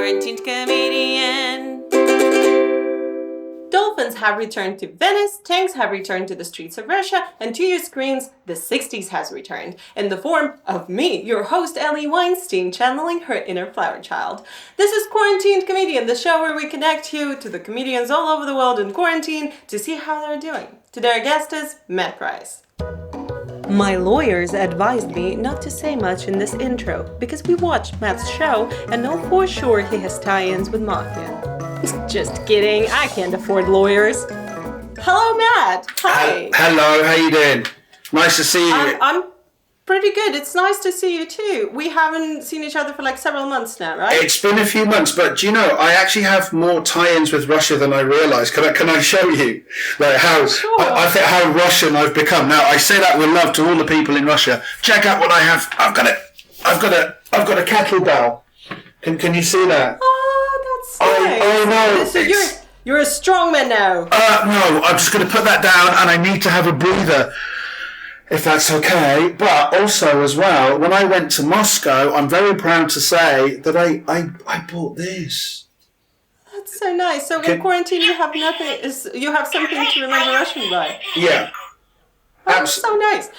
Quarantined comedian. Dolphins have returned to Venice, tanks have returned to the streets of Russia, and to your screens, the 60s has returned, in the form of me, your host Ellie Weinstein, channeling her inner flower child. This is Quarantined Comedian, the show where we connect you to the comedians all over the world in quarantine to see how they're doing. Today our guest is Matt Price. My lawyers advised me not to say much in this intro, because we watched Matt's show and know for sure he has tie-ins with Mafia. Just kidding, I can't afford lawyers. Hello, Matt. Hi. Hello, how you doing? Nice to see you. I'm pretty good. It's nice to see you too. We haven't seen each other for like several months now, right? It's been a few months, but do you know, I actually have more tie-ins with Russia than I realised. Can I show you? Like how Sure. I think how Russian I've become. Now I say that with love to all the people in Russia. Check out what I have. I've got a kettlebell. Can you see that? Oh, that's nice. I know. So you're a strongman now. No, I'm just going to put that down, and I need to have a breather, if that's okay. But also, as well, when I went to Moscow, I'm very proud to say that I bought this. That's so nice. So in quarantine, you have nothing. You have something to remember Russian by. Yeah. That's so nice.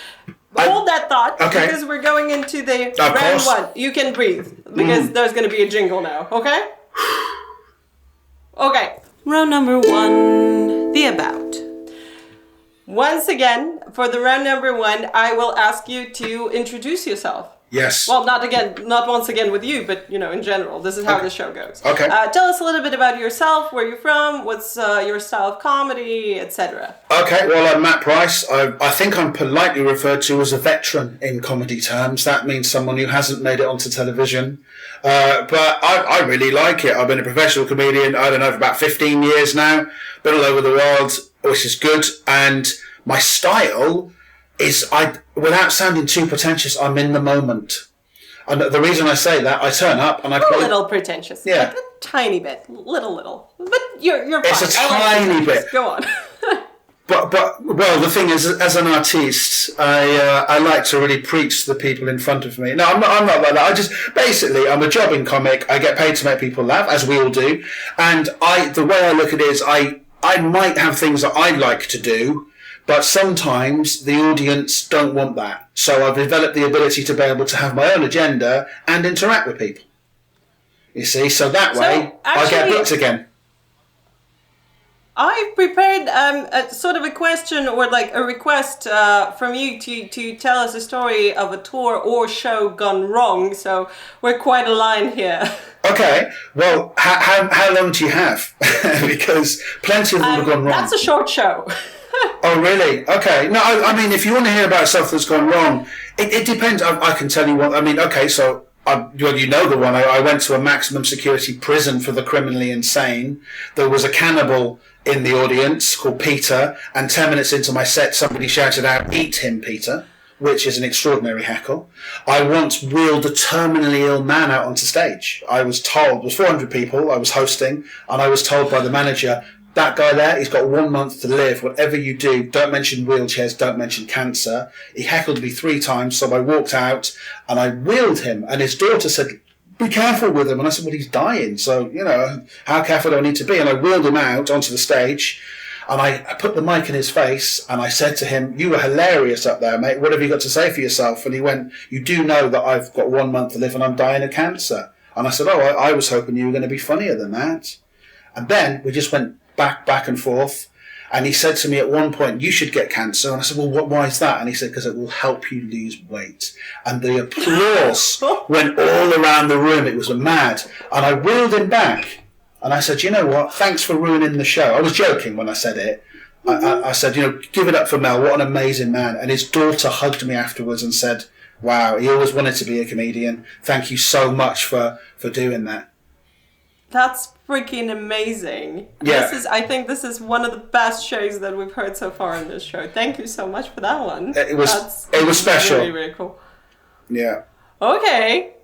Hold that thought, okay. Because we're going into the round course. one. You can breathe, because there's going to be a jingle now, okay? Okay. Round number one, the about. Once again, for the round number one, I will ask you to introduce yourself. Yes. Well, not once again with you, but, in general. This is how the show goes. Okay. Tell us a little bit about yourself, where you're from, what's your style of comedy, etc. Okay, well, I'm Matt Price. I think I'm politely referred to as a veteran in comedy terms. That means someone who hasn't made it onto television. But I really like it. I've been a professional comedian, for about 15 years now. Been all over the world, which is good. And my style is, without sounding too pretentious, I'm in the moment. And the reason I say that, I turn up and I play... A little pretentious. Yeah. Like a tiny bit. Little. But you're fine. It's a tiny bit. Go on. But well, the thing is, as an artiste, I like to really preach to the people in front of me. No, I'm not like that. I'm a jobbing comic. I get paid to make people laugh, as we all do. And the way I look at it is, I might have things that I like to do, but sometimes the audience don't want that. So I've developed the ability to be able to have my own agenda and interact with people. You see, so that way I get booked again. I've prepared a sort of a question or like a request from you to tell us a story of a tour or show gone wrong. So we're quite aligned here. Okay. Well, how long do you have? Because plenty of them have gone wrong. That's a short show. Oh, really? Okay. No, I mean, if you want to hear about stuff that's gone wrong, it depends. I can tell you what. I mean, okay, so... you know the one. I went to a maximum security prison for the criminally insane. There was a cannibal in the audience called Peter, and 10 minutes into my set, somebody shouted out, "Eat him, Peter," which is an extraordinary heckle. I once wheeled a terminally ill man out onto stage. I was told, it was 400 people, I was hosting, and I was told by the manager, "That guy there, he's got 1 month to live. Whatever you do, don't mention wheelchairs, don't mention cancer." He heckled me 3 times, so I walked out and I wheeled him. And his daughter said, "Be careful with him." And I said, "Well, he's dying, so, how careful do I need to be?" And I wheeled him out onto the stage and I put the mic in his face and I said to him, "You were hilarious up there, mate. What have you got to say for yourself?" And he went, "You do know that I've got 1 month to live and I'm dying of cancer." And I said, "Oh, I was hoping you were going to be funnier than that." And then we just went back and forth, and he said to me at one point, "You should get cancer." And I said, "Well, why is that?" And he said, "Because it will help you lose weight." And the applause went all around the room. It was mad. And I wheeled him back and I said, "You know what, thanks for ruining the show." I was joking when I said it. I said, "Give it up for Mel, what an amazing man." And his daughter hugged me afterwards and said, "Wow, he always wanted to be a comedian. Thank you so much for doing that." That's freaking amazing. Yeah. I think this is one of the best shows that we've heard so far in this show. Thank you so much for that one. It was special. Really, really cool. Yeah. Okay.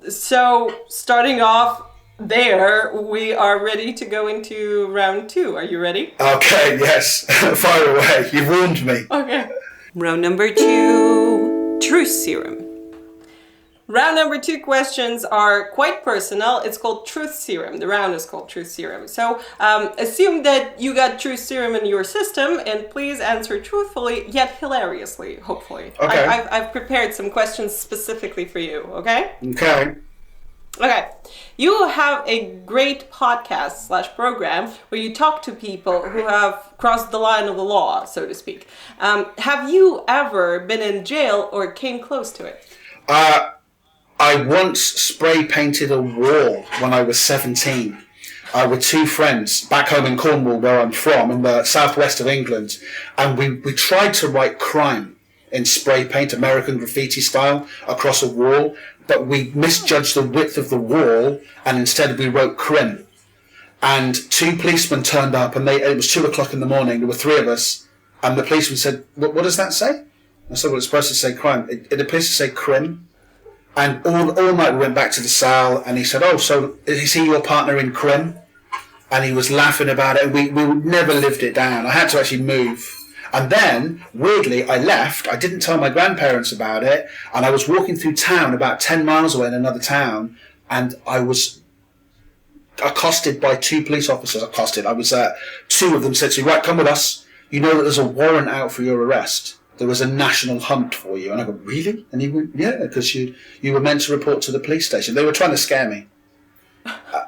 So starting off there, we are ready to go into round 2. Are you ready? Okay, yes. Fire away. You've warned me. Okay. Round number 2, Truth Serum. Round number 2 questions are quite personal. It's called Truth Serum. The round is called Truth Serum. So assume that you got Truth Serum in your system and please answer truthfully yet hilariously, hopefully. Okay. I've prepared some questions specifically for you, okay? Okay. Okay. You have a great podcast / program where you talk to people who have crossed the line of the law, so to speak. Have you ever been in jail or came close to it? I once spray painted a wall when I was 17 with 2 friends back home in Cornwall, where I'm from, in the southwest of England. And we tried to write crime in spray paint, American graffiti style, across a wall. But we misjudged the width of the wall, and instead we wrote crim. And 2 policemen turned up, and it was 2 o'clock in the morning. There were 3 of us, and the policeman said, "What does that say?" I said, "Well, it's supposed to say crime." It appears to say crim. And all night we went back to the cell, and he said, "Oh, so is he your partner in crim?" And he was laughing about it, and we never lived it down. I had to actually move. And then, weirdly, I left. I didn't tell my grandparents about it, and I was walking through town about 10 miles away in another town, and I was accosted by 2 police officers. Two of them said to me, "Right, come with us. You know that there's a warrant out for your arrest. There was a national hunt for you." And I go, "Really?" And he went, "Yeah, because you were meant to report to the police station." They were trying to scare me.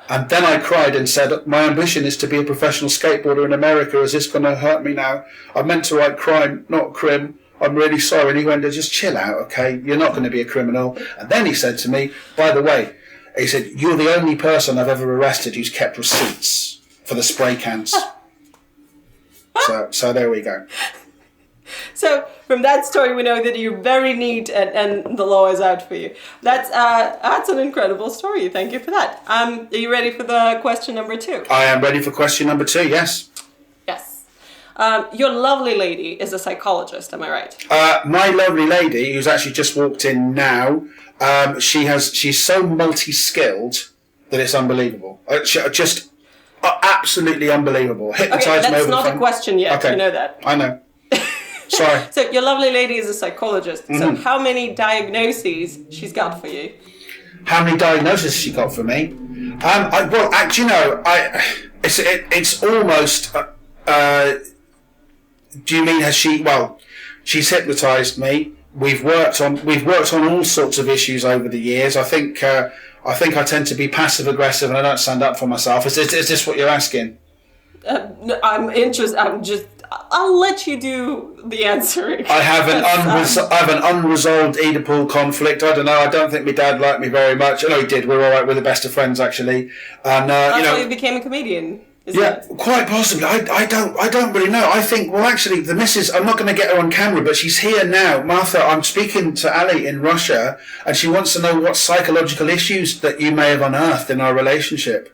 And then I cried and said, "My ambition is to be a professional skateboarder in America. Is this going to hurt me now? I meant to write crime, not crim. I'm really sorry." And he went, "Just chill out, okay? You're not going to be a criminal." And then he said to me, "By the way," he said, "you're the only person I've ever arrested who's kept receipts for the spray cans." So there we go. So from that story, we know that you're very neat and the law is out for you. That's an incredible story. Thank you for that. Are you ready for the question number 2? I am ready for question number 2, yes. Yes. Your lovely lady is a psychologist, am I right? My lovely lady, who's actually just walked in now, she's so multi-skilled that it's unbelievable. Just absolutely unbelievable. Hypnotised me over the phone. That's not a question yet. Okay. You know that. I know. Sorry. So your lovely lady is a psychologist. Mm-hmm. So how many diagnoses she's got for you? How many diagnoses she got for me? It's almost. Do you mean has she? Well, she's hypnotised me. We've worked on all sorts of issues over the years. I think I tend to be passive aggressive and I don't stand up for myself. Is this what you're asking? No, I'm interested. I'll let you do the answering. I have an unresolved Oedipal conflict. I don't know. I don't think my dad liked me very much. I know he did. We're all right. We're the best of friends, actually. And that's why you became a comedian. Quite possibly. I don't really know. I think, well, actually, the missus, I'm not going to get her on camera, but she's here now. Martha, I'm speaking to Ali in Russia, and she wants to know what psychological issues that you may have unearthed in our relationship.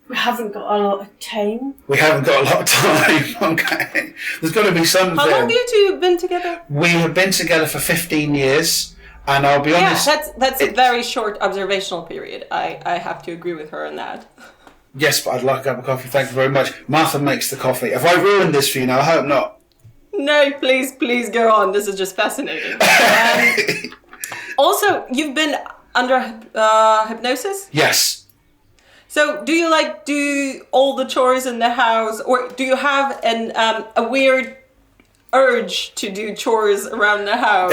We haven't got a lot of time. We haven't got a lot of time. Okay. There's got to be something. How long have you 2 been together? We have been together for 15 years, and I'll be honest. Yeah, that's a very short observational period. I have to agree with her on that. Yes, but I'd like a cup of coffee. Thank you very much. Martha makes the coffee. Have I ruined this for you now? I hope not. No, please go on. This is just fascinating. Also, you've been under hypnosis? Yes. So, do you do all the chores in the house, or do you have a weird urge to do chores around the house?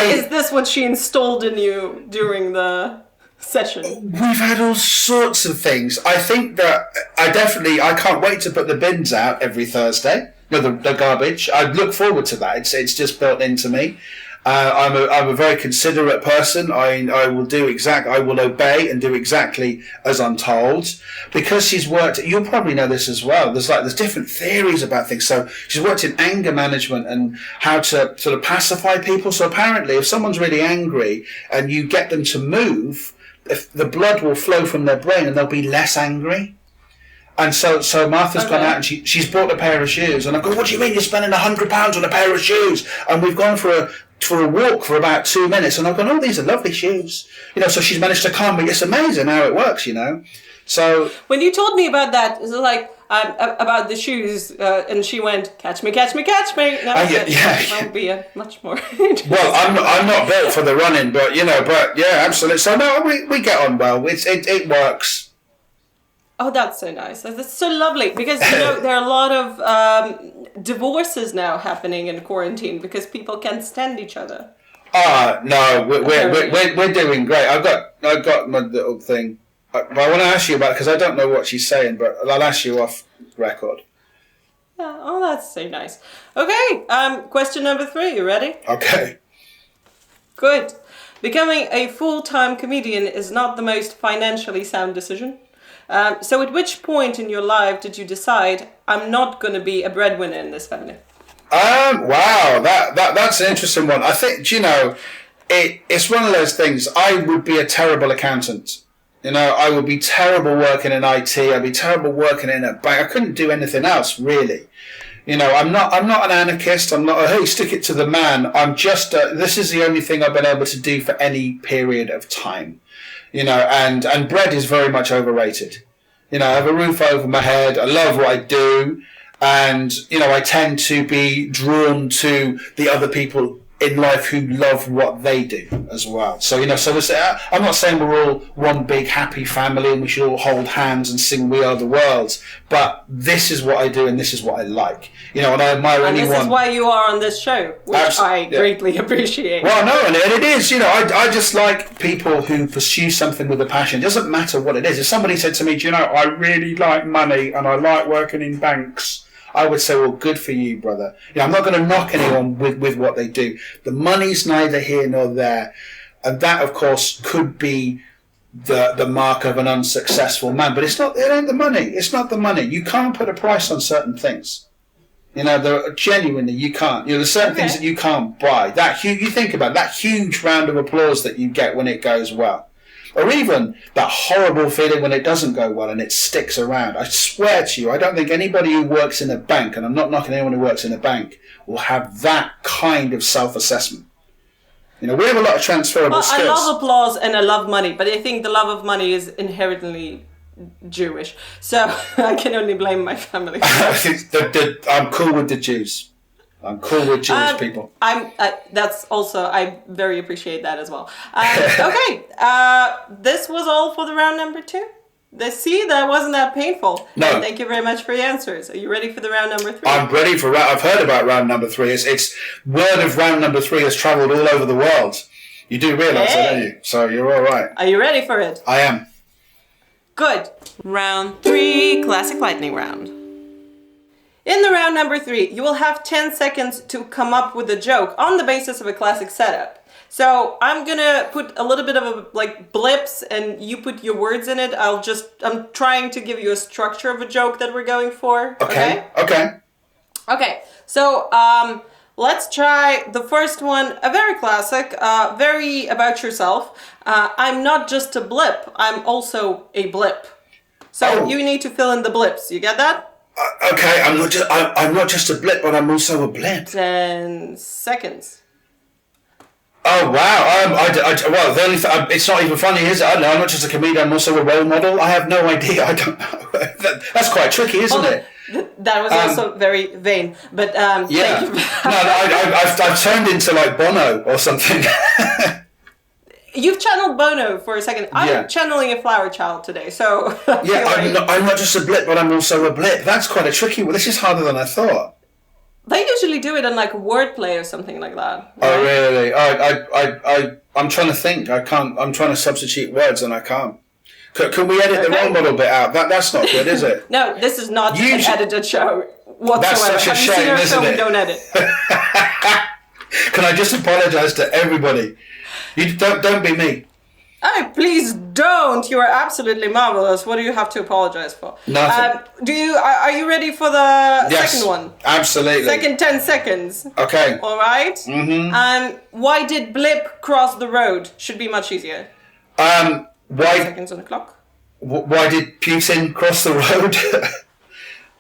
Is this what she installed in you during the session? We've had all sorts of things. I think that I can't wait to put the bins out every Thursday. No, the garbage. I look forward to that. It's just built into me. I'm a very considerate person. I will obey and do exactly as I'm told. Because she's worked, you'll probably know this as well. There's different theories about things. So she's worked in anger management and how to sort of pacify people. So apparently, if someone's really angry and you get them to move, if the blood will flow from their brain and they'll be less angry. And so Martha's gone out and she's bought a pair of shoes. And I go, "What do you mean you're spending £100 on a pair of shoes?" And we've gone for a walk for about 2 minutes. And I've gone, "Oh, these are lovely shoes." So she's managed to calm me. It's amazing how it works, So when you told me about that, it was like, about the shoes, and she went, "Catch me, catch me, catch me." No, that would be a much more. Well, I'm not built for the running, but yeah, absolutely. So no, we get on well. It works. Oh, that's so nice. That's so lovely because there are a lot of divorces now happening in quarantine because people can't stand each other. No, we're doing great. I've got my little thing. But I want to ask you about, because I don't know what she's saying, but I'll ask you off record. Yeah, oh, that's so nice. Okay, question number 3. You ready? Okay. Good. Becoming a full-time comedian is not the most financially sound decision. So at which point in your life did you decide, I'm not going to be a breadwinner in this family? Wow, that's an interesting one. I think, it's one of those things. I would be a terrible accountant. I would be terrible working in IT. I'd be terrible working in a bank. I couldn't do anything else, really. I'm not an anarchist. I'm not hey, stick it to the man. I'm just, this is the only thing I've been able to do for any period of time. And bread is very much overrated. I have a roof over my head. I love what I do. And, I tend to be drawn to the other people in life who love what they do as well. So, I'm not saying we're all one big happy family and we should all hold hands and sing We Are the World, but this is what I do and this is what I like. And I admire anyone. And this is why you are on this show, which I greatly appreciate. Well, no, and it is, I just like people who pursue something with a passion. It doesn't matter what it is. If somebody said to me, I really like money and I like working in banks, I would say, well, good for you, brother. I'm not going to knock anyone with what they do. The money's neither here nor there. And that, of course, could be the mark of an unsuccessful man. But it ain't the money. It's not the money. You can't put a price on certain things. Genuinely, you can't. There's certain things that you can't buy. You think about that huge round of applause that you get when it goes well. Or even that horrible feeling when it doesn't go well and it sticks around. I swear to you, I don't think anybody who works in a bank, and I'm not knocking anyone who works in a bank, will have that kind of self-assessment. We have a lot of transferable skills. I love applause and I love money, but I think the love of money is inherently Jewish. So I can only blame my family. I'm cool with the Jews. I'm cool with Jewish people. I very appreciate that as well. Okay, this was all for the round number 2. That wasn't that painful. No. And thank you very much for your answers. Are you ready for the round number 3? I'm ready for I've heard about round number 3. It's word of round number 3 has travelled all over the world. You do realise that, don't you? So you're all right. Are you ready for it? I am. Good. Round 3, classic lightning round. In the round number 3, you will have 10 seconds to come up with a joke on the basis of a classic setup. So I'm gonna put a little bit of blips and you put your words in it. I'm trying to give you a structure of a joke that we're going for. Okay. Okay, so let's try the first one, a very classic, very about yourself. I'm not just a blip, I'm also a blip. So you need to fill in the blips, you get that? Okay, I'm not just a blip, but I'm also a blip. 10 seconds. Oh wow! Well, the only it's not even funny, is it? I don't know. I'm not just a comedian. I'm also a role model. I have no idea. I don't know. That's quite tricky, isn't it? That was also very vain. But thank you. I've turned into like Bono or something. You've channeled Bono for a second. I'm channeling a flower child today, so... I'm not just a blip, but I'm also a blip. That's quite a tricky one. This is harder than I thought. They usually do it in like wordplay or something like that. Right? Oh, really? I'm trying to think. I can't. I'm trying to substitute words and I can't. Can we edit the role model bit out? That's not good, is it? No, this is not an edited show whatsoever. That's such a shame, isn't it? We don't edit. Can I just apologise to everybody? You don't be me. Oh, please don't. You are absolutely marvelous. What do you have to apologize for? Nothing. Are you ready for the second one? Absolutely. Second 10 seconds. Okay. All right. Mm-hmm. Why did blip cross the road? Should be much easier. Why? 10 seconds on the clock. Why did Putin cross the road?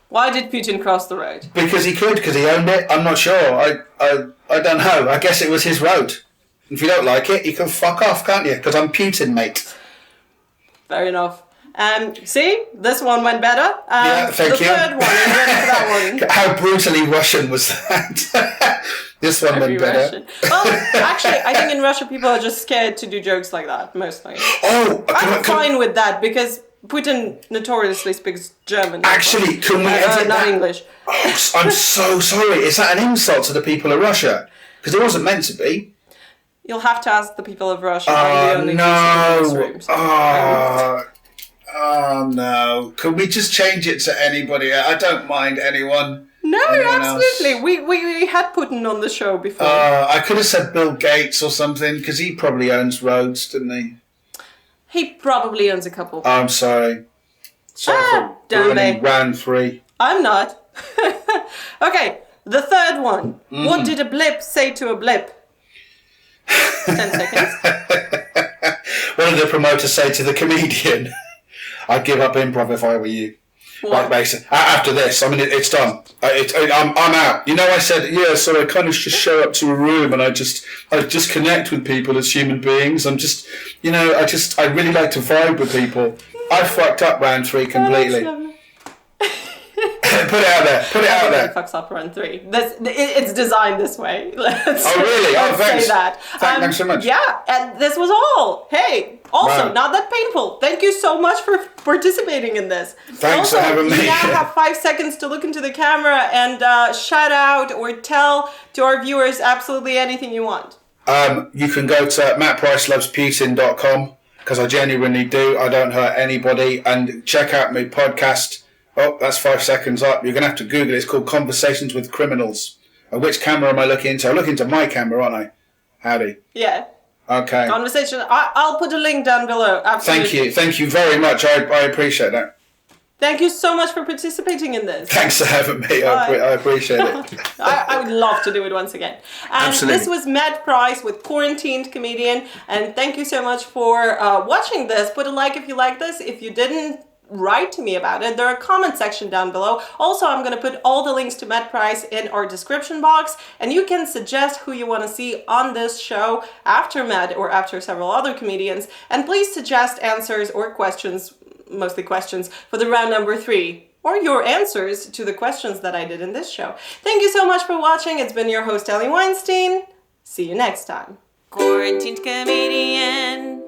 Why did Putin cross the road? Because he could. Because he owned it. I'm not sure. I don't know. I guess it was his road. If you don't like it, you can fuck off, can't you? Because I'm Putin, mate. Fair enough. See, this one went better. Yeah, thank you. The third one, are you ready for that one? How brutally Russian was that? This one went better. Russian. Well, actually, I think in Russia people are just scared to do jokes like that, mostly. Oh, I'm fine with that because Putin notoriously speaks German. Actually, can we edit not that? English. Oh, I'm so sorry. Is that an insult to the people of Russia? Because it wasn't meant to be. You'll have to ask the people of Russia. I'm the only person in this room, so. Oh no! Can we just change it to anybody? I don't mind anyone. No, anyone absolutely. else. We had Putin on the show before. I could have said Bill Gates or something because he probably owns roads, didn't he? He probably owns a couple. I'm sorry. Sorry for don't they? ruining round 3. I'm not. Okay, the third one. What did a blip say to a blip? 10 seconds. What did the promoter say to the comedian? I'd give up improv if I were you. What? Like basically, after this, I mean, it's done. I'm out. You know, I said, yeah, so I kind of just show up to a room and I just connect with people as human beings. I'm just, you know, I really like to vibe with people. I fucked up round 3 completely. Put it out there. Put it out there. Fucks up round 3. It's designed this way. Oh really? Oh, thanks. Say that. Thanks so much. Yeah, and this was all. Hey, also Wow. not that painful. Thank you so much for participating in this. Thanks also, for having me. You now have 5 seconds to look into the camera and shout out or tell to our viewers absolutely anything you want. You can go to mattpricelovesputin.com because I genuinely do. I don't hurt anybody. And check out my podcast. Oh, that's 5 seconds up. You're going to have to Google it. It's called Conversations with Criminals. Which camera am I looking into? I look into my camera, aren't I? Howdy. Yeah. Okay. Conversation. I'll put a link down below. Absolutely. Thank you very much. I appreciate that. Thank you so much for participating in this. Thanks for having me. I appreciate it. I would love to do it once again. And Absolutely. This was Matt Price with Quarantined Comedian. And thank you so much for watching this. Put a like if you like this. If you didn't, write to me about it. There are a comment section down below. Also, I'm going to put all the links to Matt Price in our description box, and you can suggest who you want to see on this show after Matt or after several other comedians. And please suggest answers or questions, mostly questions, for the round number 3, or your answers to the questions that I did in this show. Thank you so much for watching. It's been your host, Ellie Weinstein. See you next time. Quarantined Comedian.